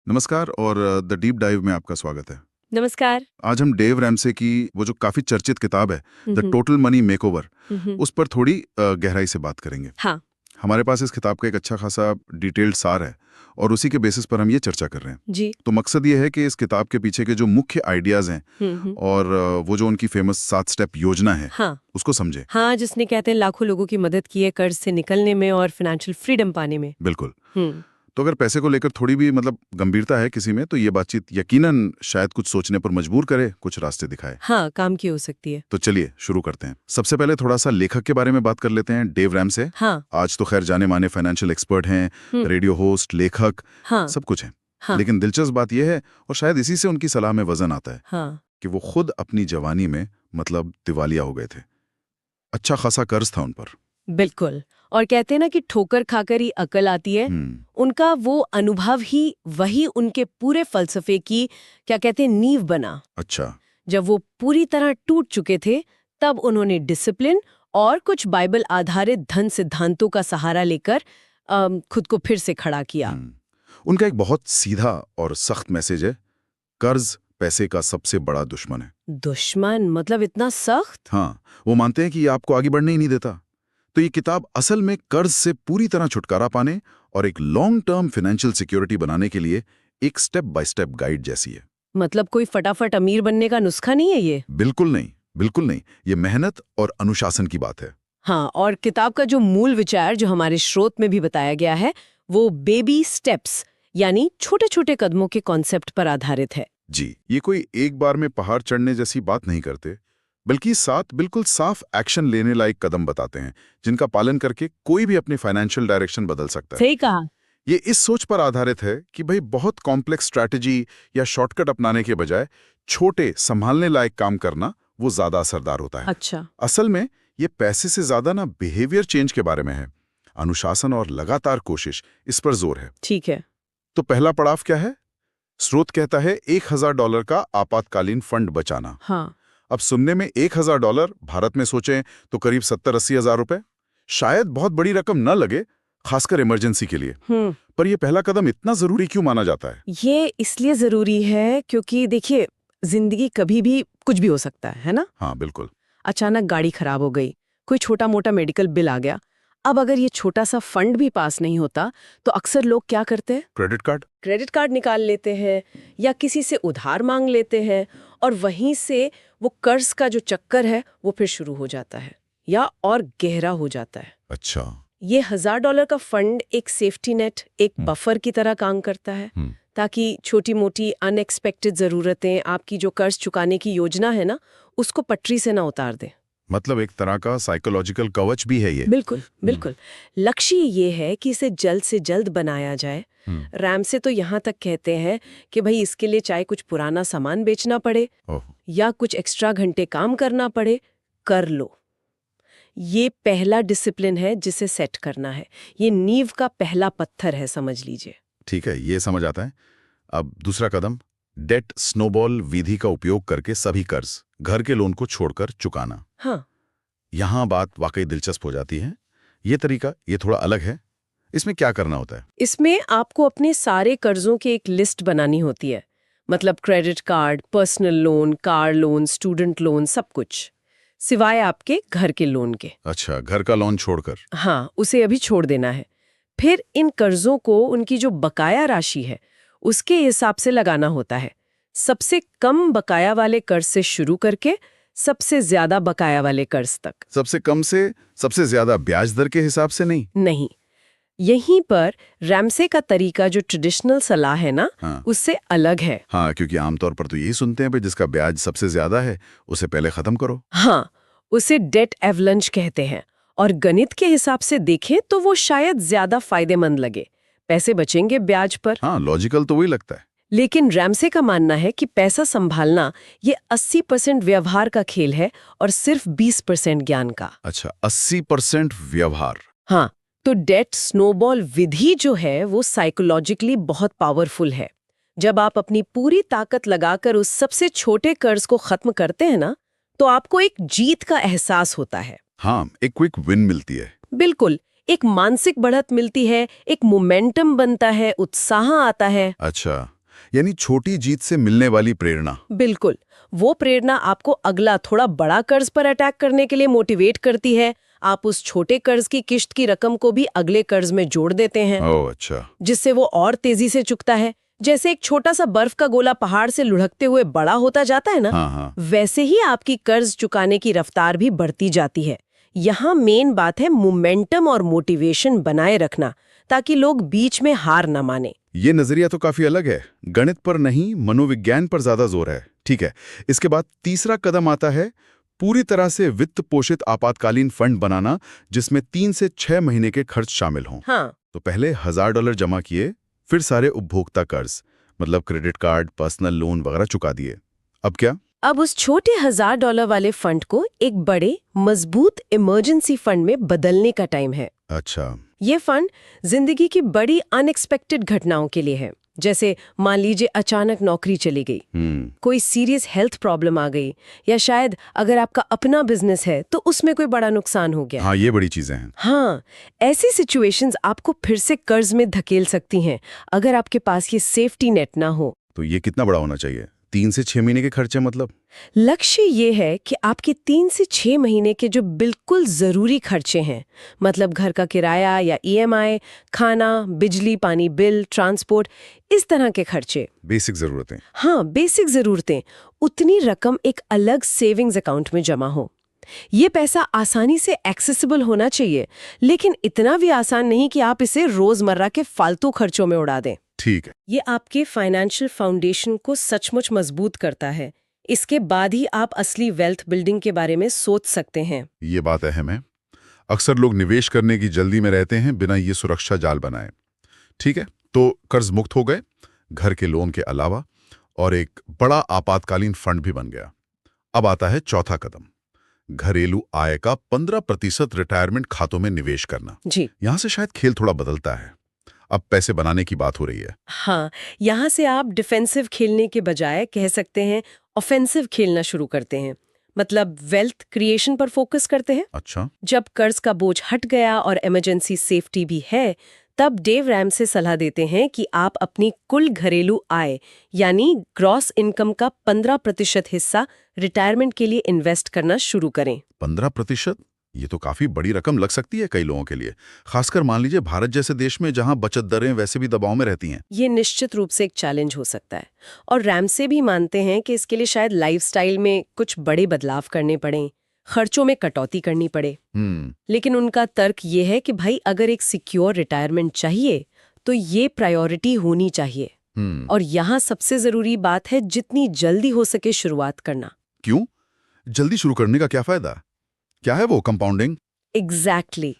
नमस्कार और the deep dive में आपका स्वागत है। नमस्कार। आज हम डेव रैमसे की वो जो काफी चर्चित किताब है the hmm, total money makeover, hmm, उस पर थोड़ी गहराई से बात करेंगे। हाँ हमारे पास इस किताब का एक अच्छा खासा डिटेल्ड सार है और उसी के बेसिस पर हम ये चर्चा कर रहे हैं। जी। तो मकसद ये है कि इस किताब के पीछे के जो मुख्य आइडियाज हैं और वो जो उनकी फेमस 7 स्टेप योजना है हाँ उसको समझें। हाँ, जिसने कहते हैं लाखों लोगों की मदद की है कर्ज से निकलने में और फाइनेंशियल फ्रीडम पाने में। बिल्कुल। हम्म तो अगर पैसे को लेकर थोड़ी भी गंभीरता है किसी में, तो ये बातचीत यकीनन शायद कुछ सोचने पर मजबूर करे, कुछ रास्ते दिखाए। हाँ, काम की हो सकती है। तो चलिए शुरू करते हैं। सबसे पहले थोड़ा सा लेखक के बारे में बात कर लेते हैं, डेव रैमसे। हाँ आज तो खैर जाने माने फाइनेंशियल एक्सपर्ट हैं, रेडियो होस्ट, लेखक, हाँ सब कुछ है। हाँ लेकिन दिलचस्प बात यह है, और शायद इसी से उनकी सलाह में वजन आता है, हाँ कि वो खुद अपनी जवानी में दिवालिया हो गए थे। अच्छा खासा कर्ज था उन पर। बिल्कुल। और कहते हैं ना कि ठोकर खाकर ही अकल आती है। उनका वो अनुभव ही वही उनके पूरे फलसफे की क्या कहते हैं नींव बना। अच्छा। जब वो पूरी तरह टूट चुके थे तब उन्होंने डिसिप्लिन और कुछ बाइबल आधारित धन सिद्धांतों का सहारा लेकर खुद को फिर से खड़ा किया। उनका एक बहुत सीधा और सख्त मैसेज है, कर्ज पैसे का सबसे बड़ा दुश्मन है। दुश्मन मतलब इतना सख्त? हाँ, वो मानते हैं कि ये आपको आगे बढ़ने ही नहीं देता। तो ये किताब असल में कर्ज से पूरी तरह छुटकारा पाने और एक लॉन्ग टर्म फाइनेंशियल सिक्योरिटी बनाने के लिए एक स्टेप बाय स्टेप गाइड जैसी है। मतलब कोई फटाफट अमीर बनने का नुस्खा नहीं है ये? बिल्कुल नहीं, बिल्कुल नहीं। ये मेहनत और अनुशासन की बात है। हाँ, और किताब का जो मूल विचार जो हमारे स्रोत में भी बताया गया है वो बेबी स्टेप्स यानी छोटे छोटे कदमों के कॉन्सेप्ट पर आधारित है। जी, ये कोई एक बार में पहाड़ चढ़ने जैसी बात नहीं करते, बल्कि 7 बिल्कुल साफ एक्शन लेने लायक कदम बताते हैं, जिनका पालन करके कोई भी अपनी फाइनेंशियल डायरेक्शन बदल सकता है। सही कहा। ये इस सोच पर आधारित है कि भाई बहुत कॉम्प्लेक्स स्ट्रैटेजी या शॉर्टकट अपनाने के बजाय छोटे संभालने लायक काम करना वो ज्यादा असरदार होता है। अच्छा। असल में ये पैसे से ज्यादा ना बिहेवियर चेंज के बारे में है। अनुशासन और लगातार कोशिश, इस पर जोर है। ठीक है। तो पहला पड़ाव क्या है? स्रोत कहता है $1000 का आपातकालीन फंड बचाना। हाँ। अब सुनने में $1000 भारत में सोचें तो करीब 70-80 हजार रुपए, शायद बहुत बड़ी रकम न लगे, खासकर इमरजेंसी के लिए। पर यह पहला कदम इतना जरूरी क्यों माना जाता है? ये इसलिए जरूरी है क्योंकि देखिए, जिंदगी कभी भी कुछ भी हो सकता है ना? हाँ बिल्कुल। अचानक गाड़ी खराब हो गई, कोई छोटा मोटा मेडिकल बिल आ गया। अब अगर ये छोटा सा फंड भी पास नहीं होता तो अक्सर लोग क्या करते हैं? क्रेडिट कार्ड निकाल लेते हैं या किसी से उधार मांग लेते हैं, और वहीं से वो कर्ज का जो चक्कर है वो फिर शुरू हो जाता है या और गहरा हो जाता है। अच्छा। ये $1000 का फंड एक सेफ्टी नेट, एक बफर की तरह काम करता है, ताकि छोटी मोटी अनएक्सपेक्टेड जरूरतें आपकी जो कर्ज चुकाने की योजना है ना उसको पटरी से ना उतार दे। मतलब एक तरह का साइकोलॉजिकल कवच भी है ये। बिल्कुल बिल्कुल। लक्ष्य ये है कि इसे जल्द से जल्द बनाया जाए। रैमसे तो यहाँ तक कहते हैं कि भाई इसके लिए चाहे कुछ पुराना सामान बेचना पड़े या कुछ एक्स्ट्रा घंटे काम करना पड़े, कर लो। ये पहला डिसिप्लिन है जिसे सेट करना है। ये नींव का पहला पत्थर है, समझ लीजिए। ठीक है, ये समझ आता है। अब दूसरा कदम, डेट स्नोबॉल विधि का उपयोग करके सभी कर्ज, घर के लोन को छोड़कर चुकाना। हाँ, यहाँ बात वाकई दिलचस्प हो जाती है। ये तरीका ये थोड़ा अलग है। इसमें क्या करना होता है? इसमें आपको अपने सारे कर्जों की एक लिस्ट बनानी होती है। मतलब credit card, personal loan, car loan, student loan, सब कुछ, सिवाय आपके घर के लोन के। अच्छा, घर का लोन छोड़कर। हाँ, उसे अभी छोड़ देना है। फिर इन कर्जों को उनकी जो बकाया राशि है उसके हिसाब से लगाना होता है। सबसे कम बकाया वाले कर्ज से शुरू करके सबसे ज्यादा बकाया वाले कर्ज तक। सबसे कम से सबसे ज्यादा ब्याज दर के हिसाब से नहीं। यहीं पर रैमसे का तरीका जो ट्रेडिशनल सलाह है ना, हाँ। उससे अलग है। हाँ, क्योंकि आमतौर पर तो यही सुनते हैं भाई जिसका ब्याज सबसे ज्यादा है उसे पहले खत्म करो। हाँ, उसे डेट एवलंच कहते हैं, और गणित के हिसाब से देखें तो वो शायद ज्यादा फायदेमंद लगे। पैसे बचेंगे ब्याज पर। हाँ, लॉजिकल तो वही लगता है। लेकिन रैमसे का मानना है कि पैसा संभालना ये 80% व्यवहार का खेल है और सिर्फ 20% ज्ञान का। अच्छा, 80% व्यवहार। हाँ, तो डेट स्नोबॉल विधि जो है वो साइकोलॉजिकली बहुत पावरफुल है। जब आप अपनी पूरी ताकत लगाकर उस सबसे छोटे कर्ज को खत्म करते हैं ना, तो आपको एक जीत का एहसास होता है। हाँ, एक क्विक विन मिलती है। बिल्कुल, एक मानसिक बढ़त मिलती है, एक मोमेंटम बनता है, उत्साह आता है। अच्छा, यानी छोटी जीत से मिलने वाली प्रेरणा। बिल्कुल, वो प्रेरणा आपको अगला थोड़ा बड़ा कर्ज पर अटैक करने के लिए मोटिवेट करती है। आप उस छोटे कर्ज की किश्त की रकम को भी अगले कर्ज में जोड़ देते हैं, ओह अच्छा। जिससे वो और तेजी से चुकता है। जैसे एक छोटा सा बर्फ का गोला पहाड़ से लुढ़कते हुए बड़ा होता जाता है ना, हाँ। वैसे ही आपकी कर्ज चुकाने की रफ्तार भी बढ़ती जाती है। यहाँ मेन बात है मोमेंटम और मोटिवेशन बनाए रखना, ताकि लोग बीच में हार न माने। ये नजरिया तो काफी अलग है, गणित पर नहीं मनोविज्ञान पर ज्यादा जोर है। ठीक है, इसके बाद तीसरा कदम आता है पूरी तरह से वित्त पोषित आपातकालीन फंड बनाना, जिसमें 3 से 6 महीने के खर्च शामिल हों। हाँ, तो पहले $1000 जमा किए, फिर सारे उपभोक्ता कर्ज मतलब क्रेडिट कार्ड, पर्सनल लोन वगैरह चुका दिए। अब क्या? अब उस छोटे $1000 वाले फंड को एक बड़े मजबूत इमरजेंसी फंड में बदलने का टाइम है। अच्छा। ये फंड जिंदगी की बड़ी अनएक्सपेक्टेड घटनाओं के लिए है। जैसे मान लीजिए अचानक नौकरी चली गई, कोई सीरियस हेल्थ प्रॉब्लम आ गई, या शायद अगर आपका अपना बिजनेस है तो उसमें कोई बड़ा नुकसान हो गया। हाँ, ये बड़ी चीजें हैं। हाँ, ऐसी सिचुएशंस आपको फिर से कर्ज में धकेल सकती हैं अगर आपके पास ये सेफ्टी नेट ना हो। तो ये कितना बड़ा होना चाहिए? 3 से 6 महीने के खर्चे मतलब? लक्ष्य ये है कि आपके 3 से 6 महीने के जो बिल्कुल जरूरी खर्चे हैं, मतलब घर का किराया या ईएमआई, खाना, बिजली पानी बिल, ट्रांसपोर्ट, इस तरह के खर्चे, बेसिक जरूरतें। हाँ बेसिक जरूरतें, उतनी रकम एक अलग सेविंग्स अकाउंट में जमा हो। ये पैसा आसानी से एक्सेसिबल होना चाहिए, लेकिन इतना भी आसान नहीं कि आप इसे रोजमर्रा के फालतू खर्चों में उड़ा दें। ठीक है। ये आपके फाइनेंशियल फाउंडेशन को सचमुच मजबूत करता है। इसके बाद ही आप असली वेल्थ बिल्डिंग के बारे में सोच सकते हैं। ये बात अहम है। अक्सर लोग निवेश करने की जल्दी में रहते हैं बिना ये सुरक्षा जाल बनाए। ठीक है, तो कर्ज मुक्त हो गए, घर के लोन के अलावा, और एक बड़ा आपातकालीन फंड भी बन गया। अब आता है चौथा कदम, घरेलू आय का 15% रिटायरमेंट खातों में निवेश करना। जी यहां से शायद खेल थोड़ा बदलता है। अब पैसे बनाने की बात हो रही है। हाँ, यहाँ से आप डिफेंसिव खेलने के बजाय कह सकते हैं ऑफेंसिव खेलना शुरू करते हैं। मतलब वेल्थ क्रिएशन पर फोकस करते हैं। अच्छा। जब कर्ज का बोझ हट गया और इमरजेंसी सेफ्टी भी है, तब डेव रैमसे सलाह देते हैं कि आप अपनी कुल घरेलू आय यानी ग्रॉस इनकम का 15% हिस्सा रिटायरमेंट के लिए इन्वेस्ट करना शुरू करें। 15%? ये तो काफी बड़ी रकम लग सकती है कई लोगों के लिए, खासकर मान लीजिए भारत जैसे देश में जहां बचत दरें वैसे भी दबाव में रहती हैं। ये निश्चित रूप से एक चैलेंज हो सकता है, और रैमसे भी मानते हैं कि इसके लिए शायद लाइफस्टाइल में कुछ बड़े बदलाव करने पड़ें, खर्चों में कटौती करनी पड़े। लेकिन उनका तर्क ये है कि भाई अगर एक सिक्योर रिटायरमेंट चाहिए तो ये प्रायोरिटी होनी चाहिए। और यहाँ सबसे जरूरी बात है जितनी जल्दी हो सके शुरुआत करना। क्यों? जल्दी शुरू करने का क्या फायदा? क्या है वो कंपाउंडिंग? एग्जैक्टली।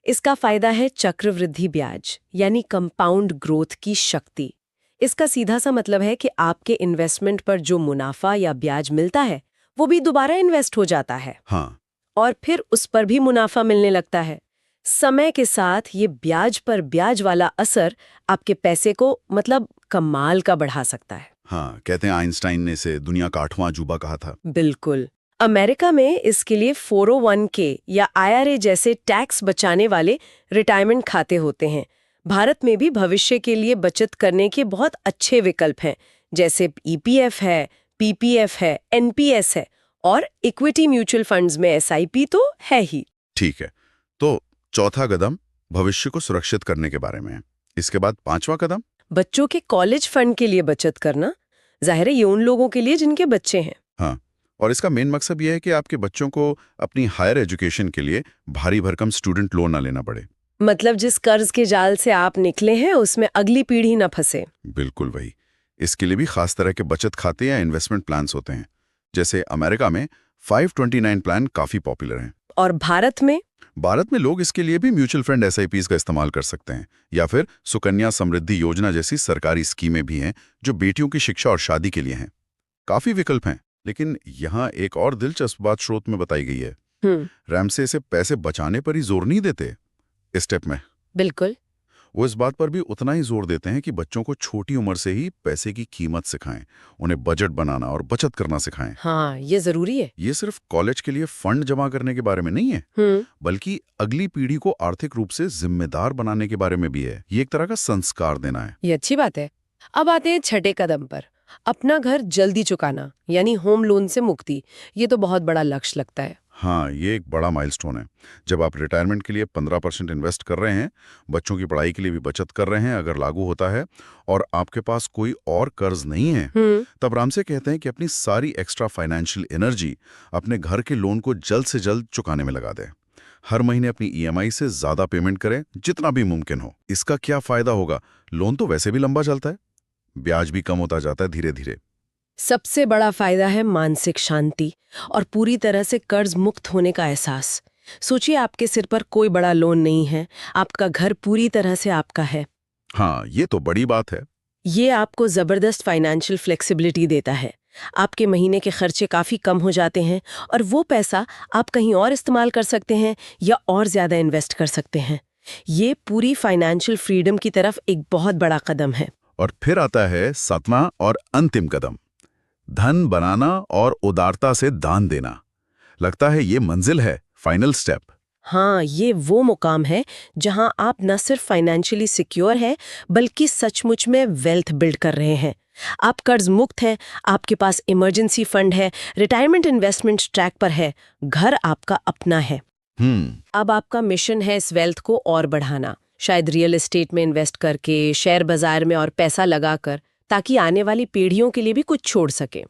इसका फायदा है चक्रवृद्धि ब्याज यानी कंपाउंड ग्रोथ की शक्ति। इसका सीधा सा मतलब है कि आपके इन्वेस्टमेंट पर जो मुनाफा या ब्याज मिलता है वो भी दोबारा इन्वेस्ट हो जाता है। हाँ। और फिर उस पर भी मुनाफा मिलने लगता है। समय के साथ ये ब्याज पर ब्याज वाला असर आपके पैसे को मतलब कमाल का बढ़ा सकता है। हाँ, कहते हैं आइंस्टाइन ने इसे दुनिया का 8वां अजूबा कहा था। बिल्कुल। अमेरिका में इसके लिए 401k या IRA जैसे टैक्स बचाने वाले रिटायरमेंट खाते होते हैं। भारत में भी भविष्य के लिए बचत करने के बहुत अच्छे विकल्प हैं, जैसे EPF है, PPF है, NPS है, और इक्विटी म्यूचुअल फंड्स में SIP तो है ही। ठीक है, तो चौथा कदम भविष्य को सुरक्षित करने के बारे में है। इसके बाद 5वां कदम बच्चों के कॉलेज फंड के लिए बचत करना। जाहिर है ये उन लोगों के लिए जिनके बच्चे हैं। हाँ, और इसका मेन मकसद ये है कि आपके बच्चों को अपनी हायर एजुकेशन के लिए भारी भरकम स्टूडेंट लोन ना लेना पड़े। मतलब जिस कर्ज के जाल से आप निकले हैं उसमें अगली पीढ़ी न फंसे। बिल्कुल वही। इसके लिए भी खास तरह के बचत खाते या इन्वेस्टमेंट प्लान्स होते हैं। जैसे अमेरिका में 529 प्लान काफी पॉपुलर हैं। और भारत में लोग इसके लिए भी म्यूचुअल फंड SIPs का इस्तेमाल कर सकते हैं, या फिर सुकन्या समृद्धि योजना जैसी सरकारी स्कीमें भी हैं जो बेटियों की शिक्षा और शादी के लिए हैं। काफी विकल्प हैं, लेकिन यहाँ एक और दिलचस्प बात स्रोत में बताई गई है। रैमसे इसे पैसे बचाने पर ही जोर नहीं देते इस स्टेप में। बिल्कुल। वो इस बात पर भी उतना ही जोर देते हैं कि बच्चों को छोटी उम्र से ही पैसे की कीमत सिखाएं, उन्हें बजट बनाना और बचत करना सिखाएं। हाँ, ये जरूरी है। ये सिर्फ कॉलेज के लिए फंड जमा करने के बारे में नहीं है, बल्कि अगली पीढ़ी को आर्थिक रूप से जिम्मेदार बनाने के बारे में भी है। ये एक तरह का संस्कार देना है। ये अच्छी बात है। अब आते हैं छठे कदम पर, अपना घर जल्दी चुकाना, यानी होम लोन से मुक्ति। ये तो बहुत बड़ा लक्ष्य लगता है। हाँ, ये एक बड़ा माइलस्टोन है। जब आप रिटायरमेंट के लिए 15% इन्वेस्ट कर रहे हैं, बच्चों की पढ़ाई के लिए भी बचत कर रहे हैं अगर लागू होता है, और आपके पास कोई और कर्ज नहीं है, तब रामसे कहते हैं कि अपनी सारी एक्स्ट्रा फाइनेंशियल एनर्जी अपने घर के लोन को जल्द से जल्द चुकाने में लगा दें। हर महीने अपनी ईएमआई से ज्यादा पेमेंट करें, जितना भी मुमकिन हो। इसका क्या फायदा होगा? लोन तो वैसे भी लंबा चलता है, ब्याज भी कम होता जाता है धीरे धीरे। सबसे बड़ा फायदा है मानसिक शांति और पूरी तरह से कर्ज मुक्त होने का एहसास। सोचिए, आपके सिर पर कोई बड़ा लोन नहीं है, आपका घर पूरी तरह से आपका है। हाँ, ये तो बड़ी बात है। ये आपको जबरदस्त फाइनेंशियल फ्लेक्सिबिलिटी देता है। आपके महीने के खर्चे काफी कम हो जाते हैं और वो पैसा आप कहीं और इस्तेमाल कर सकते हैं या और ज्यादा इन्वेस्ट कर सकते हैं। ये पूरी फाइनेंशियल फ्रीडम की तरफ एक बहुत बड़ा कदम है। और फिर आता है 7वां और अंतिम कदम, धन बनाना और उदारता से दान देना। लगता है ये मंजिल है, फाइनल स्टेप। हाँ, ये वो मुकाम है जहां आप न सिर्फ फाइनेंशियली सिक्योर हैं, बल्कि सचमुच में वेल्थ बिल्ड कर रहे हैं। आप कर्ज मुक्त हैं, आपके पास इमरजेंसी फंड है, रिटायरमेंट इन्वेस्टमेंट ट्रैक पर है, घर आपका अपना है। अब आपका मिशन है इस वेल्थ को और बढ़ाना, शायद रियल एस्टेट में इन्वेस्ट करके, शेयर बाजार में और पैसा लगाकर, ताकि आने वाली पीढ़ियों के लिए भी कुछ छोड़ सके।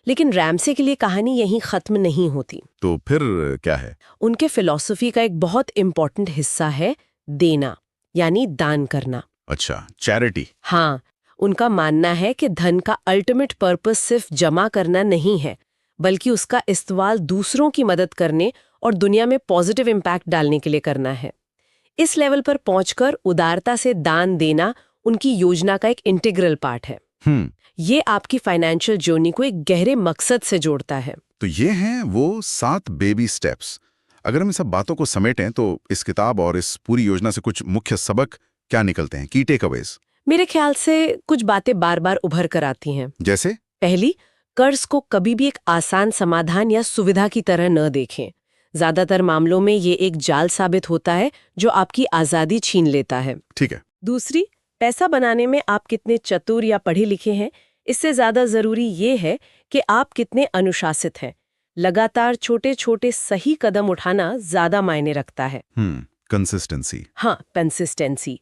लेकिन रैमसे के लिए कहानी यहीं खत्म नहीं होती। तो फिर क्या है? उनके फिलॉसफी का एक बहुत इंपॉर्टेंट हिस्सा है देना, यानी दान करना। अच्छा, चैरिटी। हाँ, उनका मानना है कि धन का अल्टीमेट पर्पस सिर्फ जमा करना नहीं है, बल्कि उसका इस्तेमाल दूसरों की मदद करने और दुनिया में पॉजिटिव इम्पैक्ट डालने के लिए करना है। इस लेवल पर पहुंचकर उदारता से दान देना उनकी योजना का एक इंटीग्रल पार्ट है। ये आपकी फाइनेंशियल जर्नी को एक गहरे मकसद से जोड़ता है। तो ये हैं वो 7 बेबी स्टेप्स। अगर हम इन सब बातों को समेटें तो इस किताब और इस पूरी योजना से कुछ मुख्य सबक क्या निकलते हैं, की टेकअवेज? मेरे ख्याल से कुछ बातें बार बार उभर कर आती हैं। जैसे? पहली, कर्ज को कभी भी एक आसान समाधान या सुविधा की तरह न देखें। ज्यादातर मामलों में ये एक जाल साबित होता है जो आपकी आजादी छीन लेता है। ठीक है। दूसरी, पैसा बनाने में आप कितने चतुर या पढ़े लिखे हैं, इससे ज्यादा जरूरी ये है कि आप कितने अनुशासित हैं। लगातार छोटे छोटे सही कदम उठाना ज्यादा मायने रखता है। कंसिस्टेंसी। हाँ, कंसिस्टेंसी।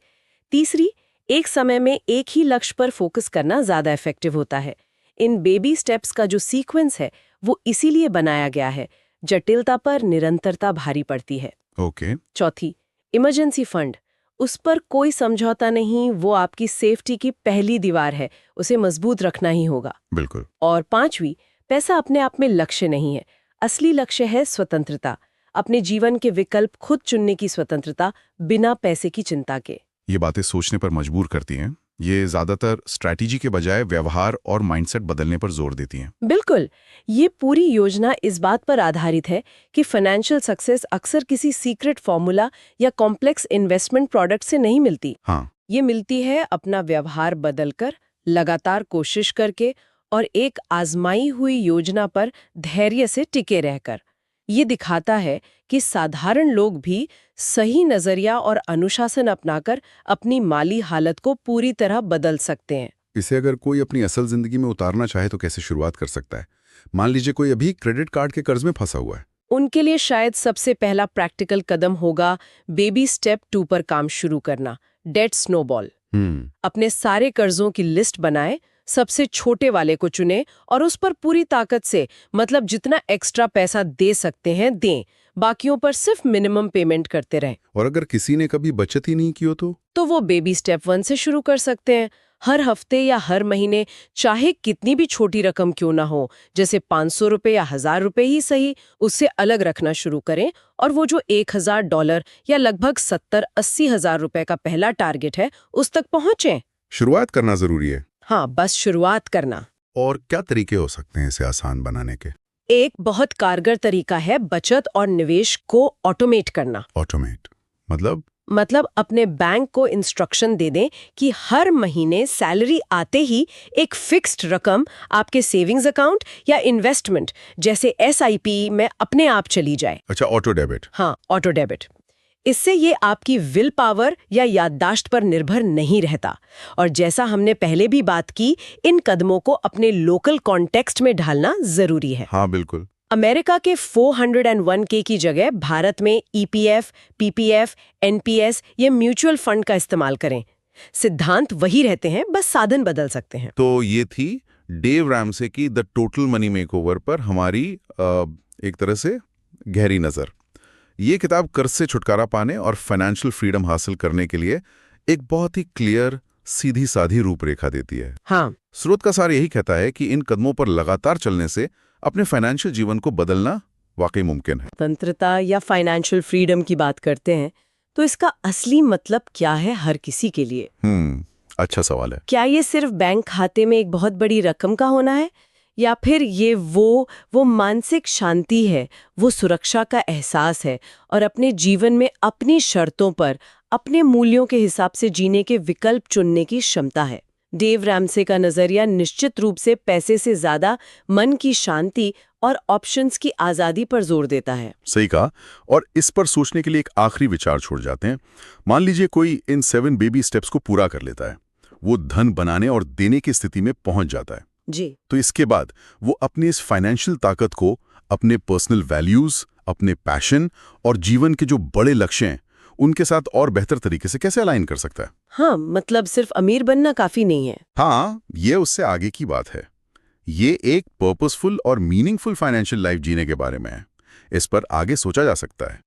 तीसरी, एक समय में एक ही लक्ष्य पर फोकस करना ज्यादा इफेक्टिव होता है। इन बेबी स्टेप्स का जो सीक्वेंस है वो इसीलिए बनाया गया है, जटिलता पर निरंतरता भारी पड़ती है। ओके। चौथी, इमरजेंसी फंड, उस पर कोई समझौता नहीं, वो आपकी सेफ्टी की पहली दीवार है, उसे मजबूत रखना ही होगा। बिल्कुल। और पांचवी, पैसा अपने आप में लक्ष्य नहीं है, असली लक्ष्य है स्वतंत्रता, अपने जीवन के विकल्प खुद चुनने की स्वतंत्रता, बिना पैसे की चिंता के। ये बातें सोचने पर मजबूर करती हैं। ये ज्यादातर स्ट्रैटेजी के बजाय व्यवहार और माइंडसेट बदलने पर जोर देती हैं। बिल्कुल, ये पूरी योजना इस बात पर आधारित है कि फाइनेंशियल सक्सेस अक्सर किसी सीक्रेट फॉर्मूला या कॉम्प्लेक्स इन्वेस्टमेंट प्रोडक्ट से नहीं मिलती। हाँ। ये मिलती है अपना व्यवहार बदलकर, लगातार कोशिश करके और एक आजमाई हुई योजना पर धैर्य से टिके रहकर। ये दिखाता है कि साधारण लोग भी सही नजरिया और अनुशासन अपनाकर अपनी माली हालत को पूरी तरह बदल सकते हैं। इसे अगर कोई अपनी असल जिंदगी में उतारना चाहे तो कैसे शुरुआत कर सकता है? मान लीजिए कोई अभी क्रेडिट कार्ड के कर्ज में फंसा हुआ है। उनके लिए शायद सबसे पहला प्रैक्टिकल कदम होगा बेबी स्टेप 2 पर काम शुरू करना, डेट स्नोबॉल। अपने सारे कर्जों की लिस्ट बनाएं, सबसे छोटे वाले को चुनें और उस पर पूरी ताकत से, मतलब जितना एक्स्ट्रा पैसा दे सकते हैं दें, बाकियों पर सिर्फ मिनिमम पेमेंट करते रहें। और अगर किसी ने कभी बचत ही नहीं की हो तो वो बेबी स्टेप 1 से शुरू कर सकते हैं। हर हफ्ते या हर महीने, चाहे कितनी भी छोटी रकम क्यों ना हो, जैसे 500 रुपए या 1000 रुपए ही सही, उससे अलग रखना शुरू करें और वो जो $1000 या लगभग 70-80 हजार रुपए का पहला टारगेट है उस तक पहुंचें। शुरुआत करना जरूरी है। हाँ, बस शुरुआत करना। और क्या तरीके हो सकते हैं इसे आसान बनाने के? एक बहुत कारगर तरीका है बचत और निवेश को ऑटोमेट करना। ऑटोमेट मतलब अपने बैंक को इंस्ट्रक्शन दे दें कि हर महीने सैलरी आते ही एक फिक्स्ड रकम आपके सेविंग्स अकाउंट या इन्वेस्टमेंट जैसे SIP में अपने आप चली जाए। अच्छा, ऑटो डेबिट। हाँ, ऑटो डेबिट। इससे ये आपकी विल पावर या याददाश्त पर निर्भर नहीं रहता। और जैसा हमने पहले भी बात की, इन कदमों को अपने लोकल कॉन्टेक्स्ट में ढालना जरूरी है। हाँ बिल्कुल। अमेरिका के 401k की जगह भारत में ईपीएफ, पीपीएफ, एनपीएस ये म्यूचुअल फंड का इस्तेमाल करें। सिद्धांत वही रहते हैं, बस साधन बदल सकते हैं। तो ये थी डेव रैमसे की द टोटल मनी मेकओवर पर हमारी एक तरह से गहरी नज़र। ये किताब कर्ज से छुटकारा पाने और फाइनेंशियल फ्रीडम हासिल करने के लिए एक बहुत ही क्लियर, सीधी साधी रूपरेखा देती है। हाँ, स्रोत का सार यही कहता है कि इन कदमों पर लगातार चलने से अपने फाइनेंशियल जीवन को बदलना वाकई मुमकिन है। स्वतंत्रता या फाइनेंशियल फ्रीडम की बात करते हैं तो इसका असली मतलब क्या है हर किसी के लिए? अच्छा सवाल है। क्या ये सिर्फ बैंक खाते में एक बहुत बड़ी रकम का होना है, या फिर ये वो मानसिक शांति है, वो सुरक्षा का एहसास है और अपने जीवन में अपनी शर्तों पर अपने मूल्यों के हिसाब से जीने के विकल्प चुनने की क्षमता है? डेव रैमसे का नजरिया निश्चित रूप से पैसे से ज्यादा मन की शांति और ऑप्शंस की आजादी पर जोर देता है। सही कहा। और इस पर सोचने के लिए एक आखिरी विचार छोड़ जाते हैं। मान लीजिए कोई इन 7 बेबी स्टेप्स को पूरा कर लेता है, वो धन बनाने और देने की स्थिति में पहुंच जाता है जी। तो इसके बाद वो अपनी इस फाइनेंशियल ताकत को अपने पर्सनल वैल्यूज, अपने पैशन और जीवन के जो बड़े लक्ष्य हैं उनके साथ और बेहतर तरीके से कैसे अलाइन कर सकता है? हाँ, मतलब सिर्फ अमीर बनना काफी नहीं है। हाँ, ये उससे आगे की बात है। ये एक पर्पसफुल और मीनिंगफुल फाइनेंशियल लाइफ जीने के बारे में है। इस पर आगे सोचा जा सकता है।